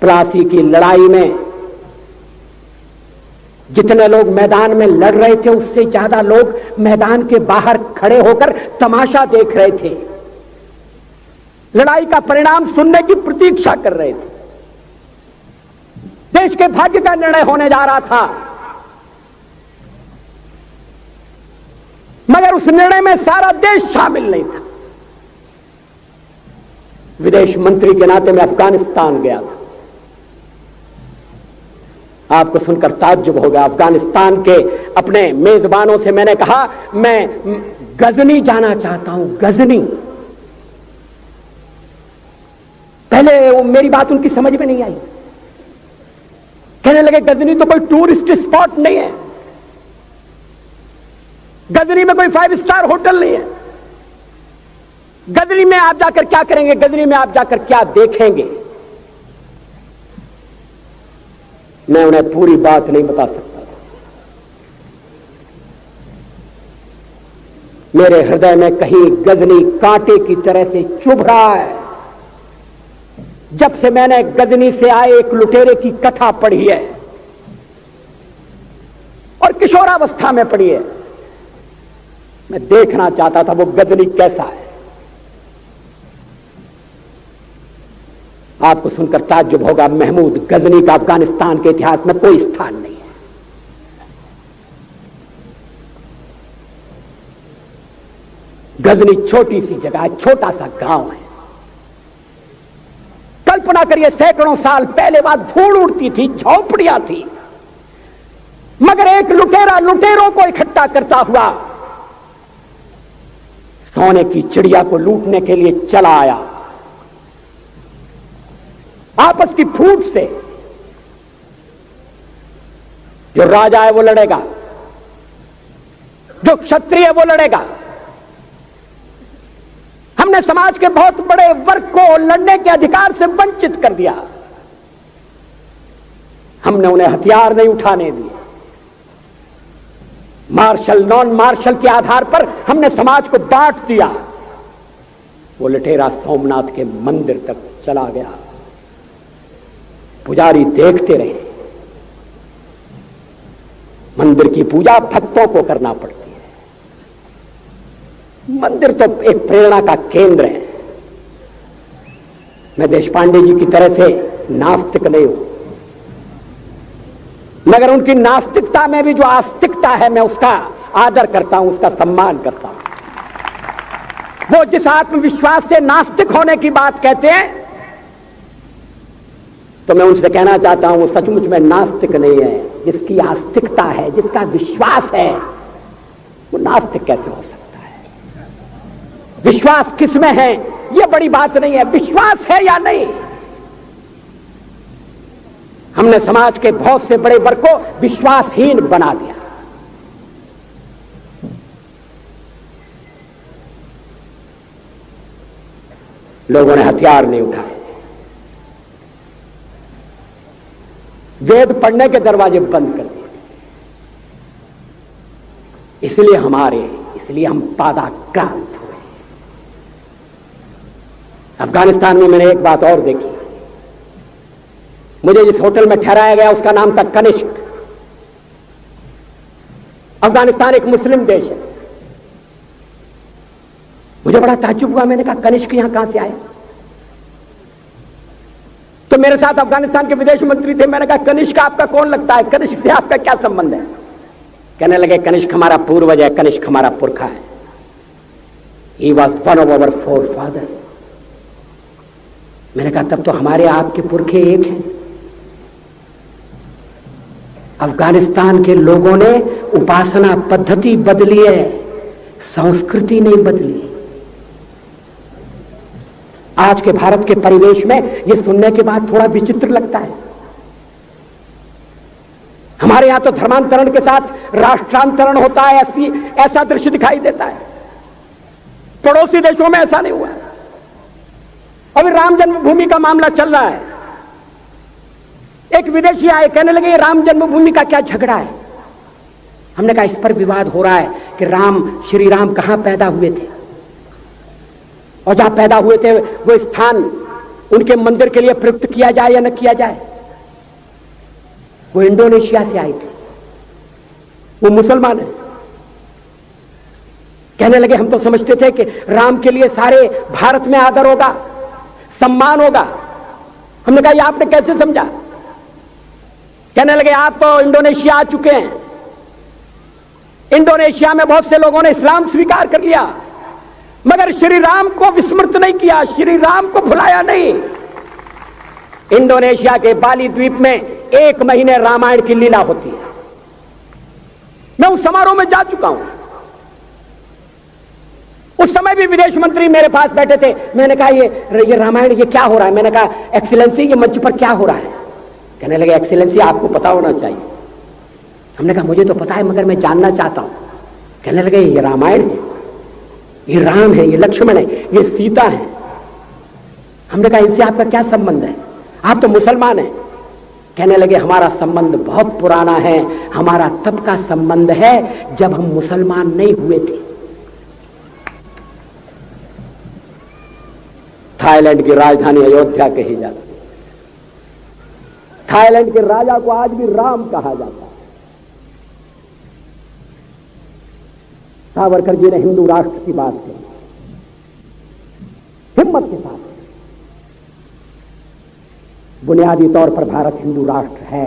प्लासी की लड़ाई में जितने लोग मैदान में लड़ रहे थे उससे ज्यादा लोग मैदान के बाहर खड़े होकर तमाशा देख रहे थे, लड़ाई का परिणाम सुनने की प्रतीक्षा कर रहे थे। देश के भाग्य का निर्णय होने जा रहा था, मगर उस निर्णय में सारा देश शामिल नहीं था। विदेश मंत्री के नाते मैं अफगानिस्तान गया था। आपको सुनकर ताज्जुब होगा, अफगानिस्तान के अपने मेजबानों से मैंने कहा मैं गजनी जाना चाहता हूं, गजनी। पहले वो मेरी बात उनकी समझ में नहीं आई, कहने लगे गजनी तो कोई टूरिस्ट स्पॉट नहीं है, गजनी में कोई 5 स्टार होटल नहीं है, गजनी में आप जाकर क्या करेंगे, गजनी में आप जाकर क्या देखेंगे। मैं उन्हें पूरी बात नहीं बता सकता था। मेरे हृदय में कहीं गजनी कांटे की तरह से चुभ रहा है। जब से मैंने गजनी से आए एक लुटेरे की कथा पढ़ी है और किशोरावस्था में पढ़ी है, मैं देखना चाहता था वो गजनी कैसा है। आपको सुनकर ताज्जुब होगा, महमूद गजनी का अफगानिस्तान के इतिहास में कोई स्थान नहीं है। गजनी छोटी सी जगह है, छोटा सा गांव है। कल्पना करिए, सैकड़ों साल पहले वहां धूल उड़ती थी, झोंपड़ियां थी, मगर एक लुटेरा लुटेरों को इकट्ठा करता हुआ सोने की चिड़िया को लूटने के लिए चला आया। आपस की फूट से जो राजा है वो लड़ेगा, जो क्षत्रिय है वो लड़ेगा। हमने समाज के बहुत बड़े वर्ग को लड़ने के अधिकार से वंचित कर दिया। हमने उन्हें हथियार नहीं उठाने दिए। मार्शल नॉन मार्शल के आधार पर हमने समाज को बांट दिया। वो लुटेरा सोमनाथ के मंदिर तक चला गया। पुजारी देखते रहे। मंदिर की पूजा भक्तों को करना पड़ती है। मंदिर तो एक प्रेरणा का केंद्र है। मैं देशपांडे जी की तरह से नास्तिक नहीं हूं, मगर उनकी नास्तिकता में भी जो आस्तिकता है मैं उसका आदर करता हूं, उसका सम्मान करता हूं। वो जिस आत्मविश्वास से नास्तिक होने की बात कहते हैं, तो मैं उनसे कहना चाहता हूं वो सचमुच में नास्तिक नहीं है। जिसकी आस्तिकता है, जिसका विश्वास है, वो नास्तिक कैसे हो सकता है। विश्वास किसमें है ये बड़ी बात नहीं है, विश्वास है या नहीं। हमने समाज के बहुत से बड़े वर्ग को विश्वासहीन बना दिया। लोगों ने हथियार नहीं उठाए, वेद पढ़ने के दरवाजे बंद कर दिए। इसलिए हम पादाक्रांत हुए। अफगानिस्तान में मैंने एक बात और देखी। मुझे जिस होटल में ठहराया गया उसका नाम था कनिष्क। अफगानिस्तान एक मुस्लिम देश है। मुझे बड़ा ताज्जुब हुआ, मैंने कहा कनिष्क यहां कहां से आया। तो मेरे साथ अफगानिस्तान के विदेश मंत्री थे। मैंने कहा कनिष्क आपका कौन लगता है, कनिष्क से आपका क्या संबंध है। कहने लगे कनिष्क हमारा पूर्वज है, कनिष्क हमारा पुरखा है। He was one of our forefathers। मैंने कहा तब तो हमारे आपके पुरखे एक हैं। अफगानिस्तान के लोगों ने उपासना पद्धति बदली है, संस्कृति नहीं बदली। आज के भारत के परिवेश में यह सुनने के बाद थोड़ा विचित्र लगता है। हमारे यहां तो धर्मांतरण के साथ राष्ट्रांतरण होता है, ऐसा दृश्य दिखाई देता है। पड़ोसी देशों में ऐसा नहीं हुआ। अभी राम जन्मभूमि का मामला चल रहा है। एक विदेशी आए, कहने लगे राम जन्मभूमि का क्या झगड़ा है। हमने कहा इस पर विवाद हो रहा है कि श्री राम कहां पैदा हुए थे, और जहां पैदा हुए थे वो स्थान उनके मंदिर के लिए प्रयुक्त किया जाए या न किया जाए। वो इंडोनेशिया से आए थे, वो मुसलमान है। कहने लगे हम तो समझते थे कि राम के लिए सारे भारत में आदर होगा, सम्मान होगा। हमने कहा ये आपने कैसे समझा? कहने लगे आप तो इंडोनेशिया आ चुके हैं, इंडोनेशिया में बहुत से लोगों ने इस्लाम स्वीकार कर लिया, मगर श्री राम को विस्मृत नहीं किया, श्री राम को भुलाया नहीं। इंडोनेशिया के बाली द्वीप में 1 महीने रामायण की लीला होती है। मैं उस समारोह में जा चुका हूं। उस समय भी विदेश मंत्री मेरे पास बैठे थे। मैंने कहा ये रामायण ये क्या हो रहा है? मैंने कहा एक्सीलेंसी ये मंच पर क्या हो रहा है? कहने लगे एक्सीलेंसी आपको पता होना चाहिए। हमने कहा मुझे तो पता है मगर मैं जानना चाहता हूं। कहने लगे ये रामायण है, ये राम है, ये लक्ष्मण है, ये सीता है। हमने कहा इनसे आपका क्या संबंध है? आप तो मुसलमान हैं। कहने लगे हमारा संबंध बहुत पुराना है, हमारा तब का संबंध है जब हम मुसलमान नहीं हुए थे। थाईलैंड की राजधानी अयोध्या कही जाती है। थाईलैंड के राजा को आज भी राम कहा जाता है। सावरकर जी ने हिंदू राष्ट्र की बात की, हिम्मत के साथ। बुनियादी तौर पर भारत हिंदू राष्ट्र है,